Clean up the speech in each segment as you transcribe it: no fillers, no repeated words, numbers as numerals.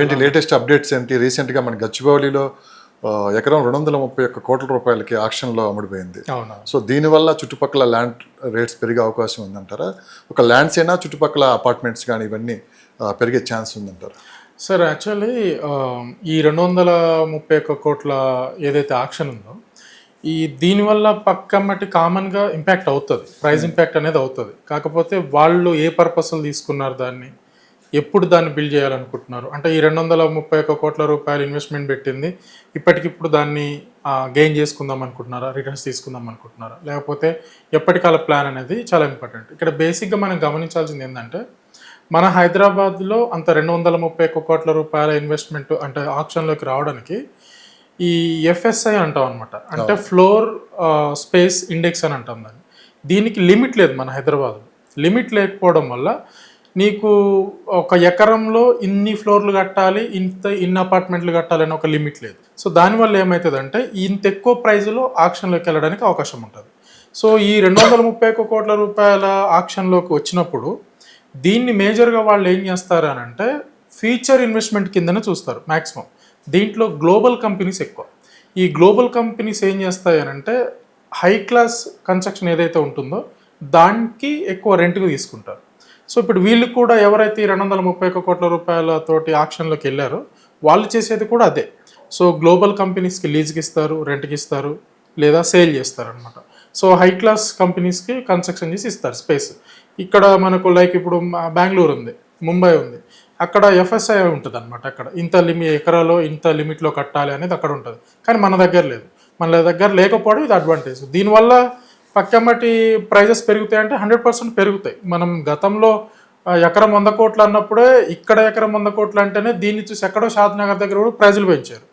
ఏంటి latest updates ఏంటి? రీసెంట్‌గా మన గచ్చిబౌలిలో ఎకరం 231 కోట్ల రూపాయలకి ఆక్షన్‌లో అమ్ముడుపోయింది. అవునా? సో దీనివల్ల చుట్టుపక్కల ల్యాండ్ రేట్స్ పెరిగే అవకాశం ఉందంటారా? ఒక ల్యాండ్సేనా చుట్టుపక్కల అపార్ట్మెంట్స్ గాని ఇవన్నీ పెరిగే ఛాన్స్ ఉందంటారా? సార్ యాక్చువల్లీ ఈ 231 కోట్ల ఏదైతే ఆక్షన్ ఉందో, దీనివల్ల పక్కమ్మటి కామన్‌గా ఇంపాక్ట్ అవుతది. ప్రైస్ ఇంపాక్ట్ అనేది అవుతది. కాకపోతే వాళ్ళు ఏ పర్పస్‌లో తీసుకున్నారు దాన్ని, ఎప్పుడు దాన్ని బిల్డ్ చేయాలనుకుంటున్నారు. అంటే ఈ 231 కోట్ల రూపాయలు ఇన్వెస్ట్‌మెంట్ పెట్టింది, ఇప్పటికిప్పుడు దాన్ని గెయిన్ చేసుకుందాం అనుకుంటున్నారా? రిటర్న్స్ తీసుకుందాం అనుకుంటున్నారా? లేకపోతే ఎప్పటికాల ప్లాన్ అనేది చాలా ఇంపార్టెంట్. ఇక్కడ బేసిక్‌గా మనం గమనించాల్సింది ఏందంటే, మన హైదరాబాద్‌లో అంత 231 కోట్ల రూపాయల ఇన్వెస్ట్‌మెంట్ అంటే ఆక్షన్‌లోకి రావడానికి ఈ ఎఫ్ఎస్ఐ అంటాం అనమాట. అంటే ఫ్లోర్ స్పేస్ ఇండెక్స్ అని అంటాం దాన్ని. దీనికి లిమిట్ లేదు మన హైదరాబాద్‌లో. లిమిట్ లేకపోవడం వల్ల నీకు ఒక ఎకరంలో ఇన్ని ఫ్లోర్లు కట్టాలి, ఇన్ని అపార్ట్మెంట్లు కట్టాలని ఒక లిమిట్ లేదు. సో దానివల్ల ఏమవుతుందంటే ఇంత ఎక్కువ ప్రైజ్లో ఆక్షన్లోకి వెళ్ళడానికి అవకాశం ఉంటుంది. సో ఈ 231 కోట్ల రూపాయల ఆక్షన్లోకి వచ్చినప్పుడు దీన్ని మేజర్గా వాళ్ళు ఏం చేస్తారు అని అంటే ఫ్యూచర్ ఇన్వెస్ట్మెంట్ కిందనే చూస్తారు మ్యాక్సిమం. దీంట్లో గ్లోబల్ కంపెనీస్ ఎక్కువ. ఈ గ్లోబల్ కంపెనీస్ ఏం చేస్తాయి అని అంటే హై క్లాస్ కన్స్ట్రక్షన్ ఏదైతే ఉంటుందో దానికి ఎక్కువ రెంట్కి తీసుకుంటారు. సో ఇప్పుడు వీళ్ళు కూడా ఎవరైతే 231 కోట్ల రూపాయలతోటి ఆక్షన్లోకి వెళ్ళారో వాళ్ళు చేసేది కూడా అదే. సో గ్లోబల్ కంపెనీస్కి లీజ్కి ఇస్తారు, రెంట్కి ఇస్తారు, లేదా సేల్ చేస్తారు అనమాట. సో హై క్లాస్ కంపెనీస్కి కన్స్ట్రక్షన్ చేసి ఇస్తారు స్పేస్. ఇక్కడ మనకు లైక్ ఇప్పుడు బెంగళూరు ఉంది, ముంబై ఉంది, అక్కడ ఎఫ్ఎస్ఐ ఉంటుంది అనమాట. అక్కడ ఇంత ఎకరాలో ఇంత లిమిట్లో కట్టాలి అనేది అక్కడ ఉంటుంది. కానీ మన దగ్గర లేదు. మన దగ్గర లేకపోవడం ఇది అడ్వాంటేజ్. దీనివల్ల పక్కమ్మటి ప్రైజెస్ పెరుగుతాయంటే 100% పెరుగుతాయి. మనం గతంలో ఎకరం 100 కోట్లు అన్నప్పుడే ఇక్కడ ఎకరం 100 కోట్లు అంటేనే దీన్ని చూసి ఎక్కడో షాద్నగర్ దగ్గర కూడా ప్రైజులు పెంచారు.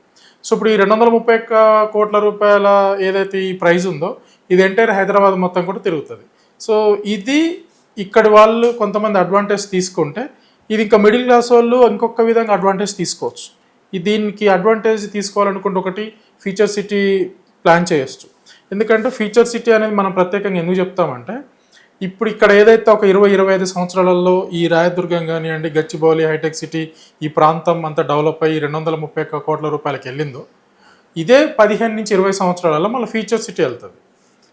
సో ఇప్పుడు ఈ 231 కోట్ల రూపాయల ఏదైతే ఈ ప్రైజ్ ఉందో ఇది ఎంటైర్ హైదరాబాద్ మొత్తం కూడా తిరుగుతుంది. సో ఇది ఇక్కడి వాళ్ళు కొంతమంది అడ్వాంటేజ్ తీసుకుంటే ఇది ఇంకా మిడిల్ క్లాస్ వాళ్ళు ఇంకొక విధంగా అడ్వాంటేజ్ తీసుకోవచ్చు. దీనికి అడ్వాంటేజ్ తీసుకోవాలనుకుంటే ఒకటి ఫీచర్ సిటీ ప్లాన్ చేయొచ్చు. ఎందుకంటే ఫీచర్ సిటీ అనేది మనం ప్రత్యేకంగా ఎందుకు చెప్తామంటే ఇప్పుడు ఇక్కడ ఏదైతే ఒక 20-25 సంవత్సరాలలో ఈ రాయదుర్గం కానివ్వండి, గచ్చిబౌలి, హైటెక్ సిటీ ఈ ప్రాంతం అంతా డెవలప్ అయ్యి 231 కోట్ల రూపాయలకి వెళ్ళిందో ఇదే 15-20 సంవత్సరాలలో మళ్ళీ ఫీచర్ సిటీ వెళ్తుంది.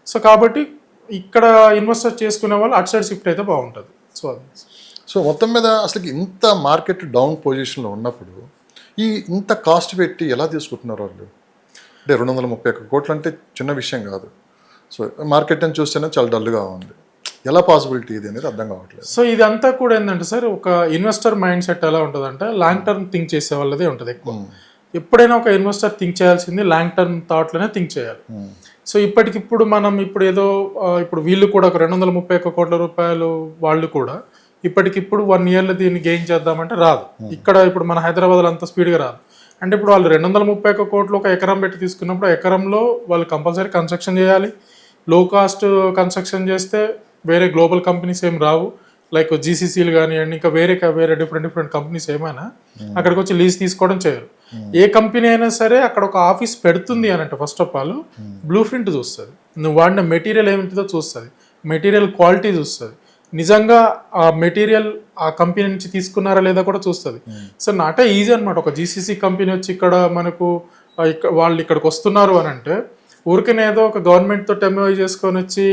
సో కాబట్టి ఇక్కడ ఇన్వెస్టర్ చేసుకునే వాళ్ళు అటు సైడ్ షిఫ్ట్ అయితే బాగుంటుంది. సో మొత్తం మీద అసలు ఇంత మార్కెట్ డౌన్ పొజిషన్లో ఉన్నప్పుడు ఇంత కాస్ట్ పెట్టి ఎలా తీసుకుంటున్నారు వాళ్ళు? అంటే 231 కోట్లు అంటే చిన్న విషయం కాదు. సో మార్కెట్ అని చూస్తేనే చాలా డల్గా ఉంది. ఎలా పాసిబిలిటీ ఇది అనేది అర్థం కావట్లేదు. సో ఇదంతా కూడా ఏంటంటే సార్ ఒక ఇన్వెస్టర్ మైండ్ సెట్ ఎలా ఉంటుందంటే లాంగ్ టర్మ్ థింక్ చేసే వాళ్ళదే ఉంటుంది ఎక్కువ. ఎప్పుడైనా ఒక ఇన్వెస్టర్ థింక్ చేయాల్సింది లాంగ్ టర్మ్ థాట్లోనే థింక్ చేయాలి. సో ఇప్పటికిప్పుడు మనం ఇప్పుడు వీళ్ళు కూడా ఒక 231 కోట్ల రూపాయలు వాళ్ళు కూడా ఇప్పటికిప్పుడు 1 yearలో దీన్ని గెయిన్ చేద్దామంటే రాదు. ఇక్కడ ఇప్పుడు మన హైదరాబాద్లో అంత స్పీడ్గా రాదు. అంటే ఇప్పుడు వాళ్ళు 231 కోట్లు ఒక ఎకరం పెట్టి తీసుకున్నప్పుడు ఎకరంలో వాళ్ళు కంపల్సరీ కన్స్ట్రక్షన్ చేయాలి. లో కాస్ట్ కన్స్ట్రక్షన్ చేస్తే వేరే గ్లోబల్ కంపెనీస్ ఏం రావు, లైక్ జీసీసీలు కానివ్వండి, ఇంకా వేరే డిఫరెంట్ కంపెనీస్ ఏమైనా అక్కడికి వచ్చి లీజ్ తీసుకోవడం చేయరు. ఏ కంపెనీ అయినా సరే అక్కడ ఒక ఆఫీస్ పెడుతుంది అని అంటే first of all blue print చూస్తుంది, నువ్వు వాడిన మెటీరియల్ ఏమిటిదో చూస్తుంది, మెటీరియల్ క్వాలిటీ చూస్తుంది, నిజంగా ఆ మెటీరియల్ ఆ కంపెనీ నుంచి తీసుకున్నారా లేదా కూడా చూస్తుంది. సో నాటే ఈజీ అనమాట. ఒక జీసీసీ కంపెనీ వచ్చి ఇక్కడ మనకు వాళ్ళు ఇక్కడికి వస్తున్నారు అని అంటే ఊరికనే ఏదో ఒక గవర్నమెంట్తో ఎంఓయూ చేసుకొని వచ్చి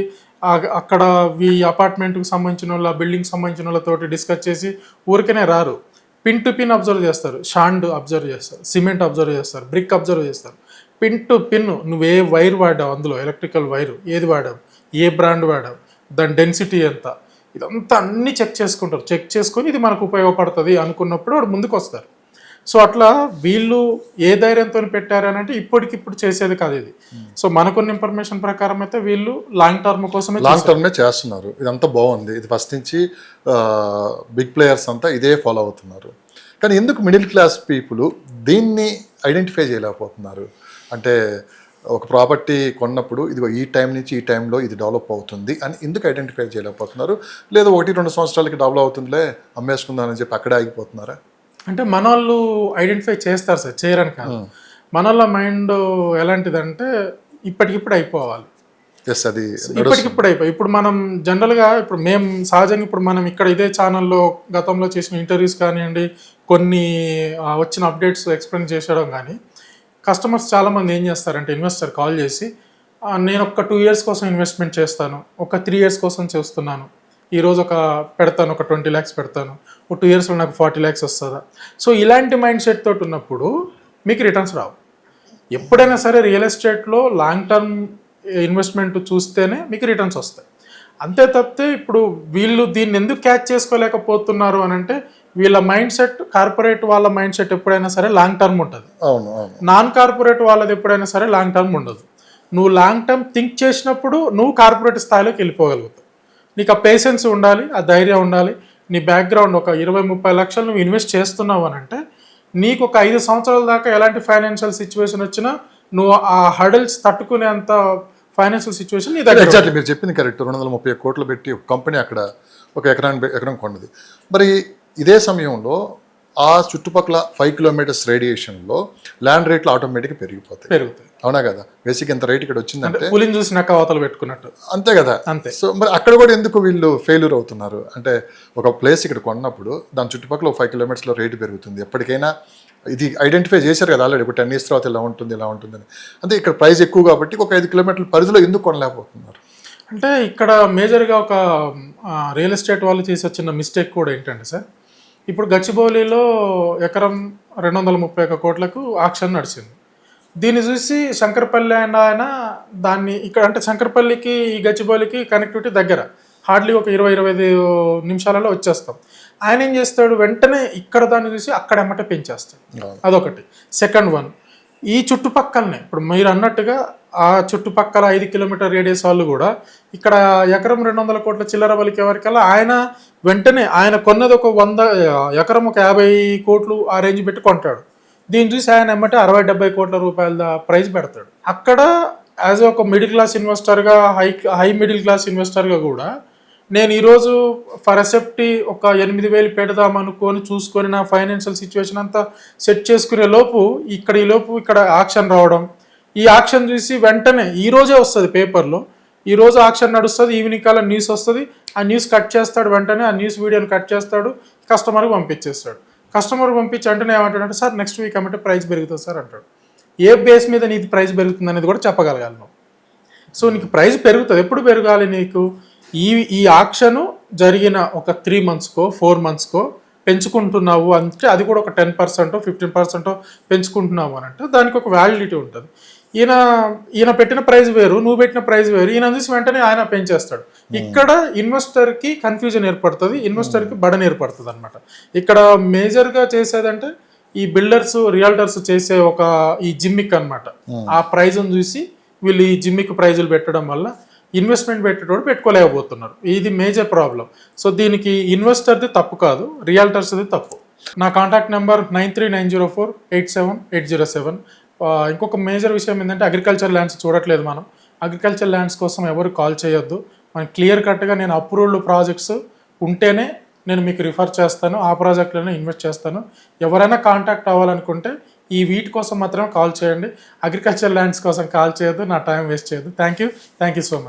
అక్కడ ఈ అపార్ట్మెంట్కి సంబంధించిన వాళ్ళ బిల్డింగ్ సంబంధించిన వాళ్ళతోటి డిస్కస్ చేసి ఊరికనే రారు. పిన్ టు పిన్ అబ్జర్వ్ చేస్తారు, షాండ్ అబ్జర్వ్ చేస్తారు, సిమెంట్ అబ్జర్వ్ చేస్తారు, బ్రిక్ అబ్జర్వ్ చేస్తారు. పిన్ టు పిన్ నువ్వు ఏ వైర్ వాడావు, అందులో ఎలక్ట్రికల్ వైర్ ఏది వాడావు, ఏ బ్రాండ్ వాడావు, దాని డెన్సిటీ ఎంత, ఇదంతా అన్నీ చెక్ చేసుకుంటారు. చెక్ చేసుకొని ఇది మనకు ఉపయోగపడుతుంది అనుకున్నప్పుడు వాడు ముందుకు వస్తారు. సో అట్లా వీళ్ళు ఏ ధైర్యంతో పెట్టారని అంటే ఇప్పటికిప్పుడు చేసేది కాదు ఇది. సో మనకున్న ఇన్ఫర్మేషన్ ప్రకారం అయితే వీళ్ళు లాంగ్ టర్మే చేస్తున్నారు. ఇదంతా బాగుంది. ఇది ఫస్ట్ నుంచి బిగ్ ప్లేయర్స్ అంతా ఇదే ఫాలో అవుతున్నారు. కానీ ఎందుకు మిడిల్ క్లాస్ పీపుల్ దీన్ని ఐడెంటిఫై చేయలేకపోతున్నారు? అంటే ఒక ప్రాపర్టీ కొన్నప్పుడు ఇదిగో ఈ టైం నుంచి ఈ టైంలో ఇది డెవలప్ అవుతుంది అని ఎందుకు ఐడెంటిఫై చేయలేకపోతున్నారు? లేదా 1-2 సంవత్సరాలకి డెవలప్ అవుతుందిలే అమ్మేసుకుందామని చెప్పి అక్కడే ఆగిపోతున్నారా? అంటే మన వాళ్ళు ఐడెంటిఫై చేస్తారు సార్, చేయరని కాదు. మన వాళ్ళ మైండ్ ఎలాంటిదంటే ఇప్పటికిప్పుడు అయిపోవాలి. ఎస్, అది ఇప్పటికిప్పుడు అయిపోయి ఇప్పుడు మనం జనరల్గా ఇప్పుడు మేము సహజంగా ఇప్పుడు మనం ఇక్కడ ఇదే ఛానల్లో గతంలో చేసిన ఇంటర్వ్యూస్ కానివ్వండి, కొన్ని వచ్చిన అప్డేట్స్ ఎక్స్ప్లెయిన్ చేసేయడం కానీ, కస్టమర్స్ చాలామంది ఏం చేస్తారంటే ఇన్వెస్టర్ కాల్ చేసి నేను ఒక 2 years కోసం ఇన్వెస్ట్మెంట్ చేస్తాను, ఒక 3 years కోసం చేస్తున్నాను, ఈరోజు పెడతాను, ఒక 20 lakhs పెడతాను, ఒక 2 yearsలో నాకు 40 lakhs వస్తుందా. సో ఇలాంటి మైండ్ సెట్ తోటి ఉన్నప్పుడు మీకు రిటర్న్స్ రావు. ఎప్పుడైనా సరే రియల్ ఎస్టేట్లో లాంగ్ టర్మ్ ఇన్వెస్ట్మెంట్ చూస్తేనే మీకు రిటర్న్స్ వస్తాయి. అంతే తప్పితే ఇప్పుడు వీళ్ళు దీన్ని ఎందుకు క్యాచ్ చేసుకోలేకపోతున్నారు అని అంటే, వీళ్ళ మైండ్ సెట్, కార్పొరేట్ వాళ్ళ మైండ్ సెట్ ఎప్పుడైనా సరే లాంగ్ టర్మ్ ఉంటుంది. అవును అవును. నాన్ కార్పొరేట్ వాళ్ళది ఎప్పుడైనా సరే లాంగ్ టర్మ్ ఉండదు. నువ్వు లాంగ్ టర్మ్ థింక్ చేసినప్పుడు నువ్వు కార్పొరేట్ స్థాయిలోకి వెళ్ళిపోగలుగుతావు. నీకు ఆ పేషెన్స్ ఉండాలి, ఆ ధైర్యం ఉండాలి. నీ బ్యాక్గ్రౌండ్ ఒక 20-30 లక్షలు నువ్వు ఇన్వెస్ట్ చేస్తున్నావు అని అంటే, నీకు ఒక 5 సంవత్సరాల దాకా ఎలాంటి ఫైనాన్షియల్ సిచ్యువేషన్ వచ్చినా నువ్వు ఆ హడల్స్ తట్టుకునేంత ఫైనాన్షియల్ సిచ్యువేషన్ నీ దగ్గర. ఎగ్జాక్ట్లీ మీరు చెప్పింది కరెక్ట్. 230 కోట్లు పెట్టి ఒక కంపెనీ అక్కడ ఒక ఎకరం కొన్నది. మరి ఇదే సమయంలో ఆ చుట్టుపక్కల 5 kilometers రేడియేషన్లో ల్యాండ్ రేట్లు ఆటోమేటిక్గా పెరుగుతాయి. అవునా కదా? బేసిక్ ఎంత రేట్ ఇక్కడ వచ్చిందంటే పులిని చూసినాక అవతలు పెట్టుకున్నట్టు. అంతే కదా. అంతే. సో మరి అక్కడ కూడా ఎందుకు వీళ్ళు ఫెయిల్యూర్ అవుతున్నారు అంటే, ఒక ప్లేస్ ఇక్కడ కొన్నప్పుడు దాని చుట్టుపక్కల 5 kilometers రేటు పెరుగుతుంది. ఎప్పటికైనా ఇది ఐడెంటిఫై చేశారు కదా ఆల్రెడీ, ఒక 10 years తర్వాత ఇలా ఉంటుంది అని. అంటే ఇక్కడ ప్రైస్ ఎక్కువ కాబట్టి ఒక 5 kilometers పరిధిలో ఎందుకు కొనలేకపోతున్నారు అంటే, ఇక్కడ మేజర్గా ఒక రియల్ ఎస్టేట్ వాళ్ళు చేసే చిన్న మిస్టేక్ కూడా ఏంటంటే సార్, ఇప్పుడు గచ్చిబౌలిలో ఎకరం 231 కోట్లకు ఆక్షన్ నడిచింది. దీన్ని చూసి శంకరపల్లి ఆయన దాన్ని ఇక్కడ, అంటే శంకరపల్లికి ఈ గచ్చిబౌలికి కనెక్టివిటీ దగ్గర, హార్డ్లీ ఒక 20-25 నిమిషాలలో వచ్చేస్తాం. ఆయన ఏం చేస్తాడు, వెంటనే ఇక్కడ దాన్ని చూసి అక్కడ ఎమ్మటే పెంచేస్తాడు. అదొకటి. సెకండ్ వన్, ఈ చుట్టుపక్కలనే ఇప్పుడు మీరు అన్నట్టుగా ఆ చుట్టుపక్కల 5 kilometer రేడియస్ వాళ్ళు కూడా ఇక్కడ ఎకరం 200 కోట్ల చిల్లర వలికే వరకల్లా ఆయన వెంటనే ఆయన కొన్నది ఒక 100 ఎకరం ఒక 50 కోట్లు ఆ రేంజ్ పెట్టి కొంటాడు. దీన్ని చూసి ఆయన ఎమ్మటే 60-70 కోట్ల రూపాయల ప్రైస్ పెడతాడు. అక్కడ యాజ్ ఒక మిడిల్ క్లాస్ ఇన్వెస్టర్గా, హై మిడిల్ క్లాస్ ఇన్వెస్టర్గా కూడా నేను ఈరోజు ఫర్ ఎసెప్టీ ఒక 8,000 పెడదాం అనుకొని చూసుకొని నా ఫైనాన్షియల్ సిచ్యువేషన్ అంతా సెట్ చేసుకునే లోపు ఇక్కడ ఆక్షన్ రావడం, ఈ ఆక్షన్ చూసి వెంటనే ఈరోజే వస్తుంది పేపర్లో, ఈరోజు ఆక్షన్ నడుస్తుంది, ఈవినింగ్ కాలం న్యూస్ వస్తుంది, ఆ న్యూస్ కట్ చేస్తాడు, వెంటనే ఆ న్యూస్ వీడియోని కట్ చేస్తాడు, కస్టమర్కి పంపించేస్తాడు. కస్టమర్కి పంపించి వెంటనే ఏమంటాడంటే, సార్ నెక్స్ట్ వీక్ అమ్మంటే ప్రైస్ పెరుగుతుంది సార్ అంటాడు. ఏ బేస్ మీద నీకు ప్రైస్ పెరుగుతుంది అనేది కూడా చెప్పగలగాలి నువ్వు. సో నీకు ప్రైస్ పెరుగుతుంది, ఎప్పుడు పెరగాలి నీకు? ఈ ఆక్షను జరిగిన ఒక 3 monthsకో 4 monthsకో పెంచుకుంటున్నావు అంటే, అది కూడా ఒక 10%, 15% పెంచుకుంటున్నావు అని అంటే దానికి ఒక వ్యాలిడిటీ ఉంటుంది. ఈయన పెట్టిన ప్రైస్ వేరు, నువ్వు పెట్టిన ప్రైస్ వేరు, ఈయన చూసి వెంటనే ఆయన పెంచేస్తాడు. ఇక్కడ ఇన్వెస్టర్కి కన్ఫ్యూజన్ ఏర్పడుతుంది, ఇన్వెస్టర్కి బడన్ ఏర్పడుతుంది అనమాట. ఇక్కడ మేజర్గా చేసేదంటే ఈ బిల్డర్స్, రియాల్టర్స్ చేసే ఒక ఈ జిమ్మిక్ అనమాట. ఆ ప్రైజ్ని చూసి వీళ్ళు ఈ జిమ్మిక్ ప్రైజులు పెట్టడం వల్ల ఇన్వెస్ట్మెంట్ పెట్టేటోడు పెట్టుకోలేకపోతున్నారు. ఇది మేజర్ ప్రాబ్లం. సో దీనికి ఇన్వెస్టర్ది తప్పు కాదు, రియాల్టర్స్ది తప్పు. నా కాంటాక్ట్ నెంబర్ 9390487807. ఇంకొక మేజర్ విషయం ఏంటంటే, అగ్రికల్చర్ ల్యాండ్స్ చూడట్లేదు మనం. అగ్రికల్చర్ ల్యాండ్స్ కోసం ఎవరు కాల్ చేయొద్దు. మనం క్లియర్ కట్గా నేను అప్రూవ్డ్ ప్రాజెక్ట్స్ ఉంటేనే నేను మీకు రిఫర్ చేస్తాను, ఆ ప్రాజెక్ట్లోనే ఇన్వెస్ట్ చేస్తాను. ఎవరైనా కాంటాక్ట్ అవ్వాలనుకుంటే ఈ వీటి కోసం మాత్రమే కాల్ చేయండి. అగ్రికల్చర్ ల్యాండ్స్ కోసం కాల్ చేయొద్దు, నా టైం వేస్ట్ చేయొద్దు. Thank you so much.